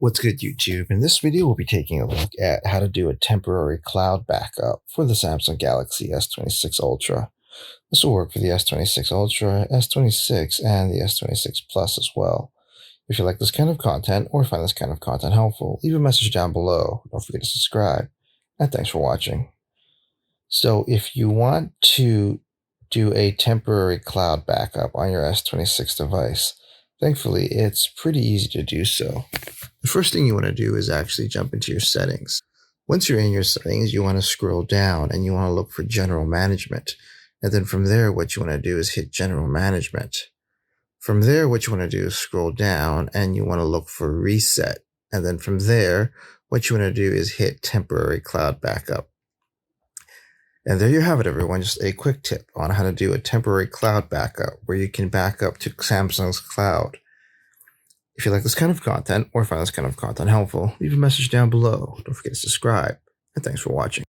What's good, YouTube? In this video, we'll be taking a look at how to do a temporary cloud backup for the Samsung Galaxy S26 Ultra. This will work for the S26 Ultra, S26, and the S26 Plus as well. If you like this kind of content or find this kind of content helpful, leave a message down below. Don't forget to subscribe, and thanks for watching. So if you want to do a temporary cloud backup on your S26 device, thankfully, it's pretty easy to do so. The first thing you want to do is actually jump into your settings. Once you're in your settings, you want to scroll down and you want to look for General Management. And then from there, what you want to do is hit General Management. From there, what you want to do is scroll down and you want to look for Reset. And then from there, what you want to do is hit Temporary Cloud Backup. And there you have it, everyone. Just a quick tip on how to do a temporary cloud backup where you can back up to Samsung's cloud. If you like this kind of content or find this kind of content helpful, leave a message down below. Don't forget to subscribe, and thanks for watching.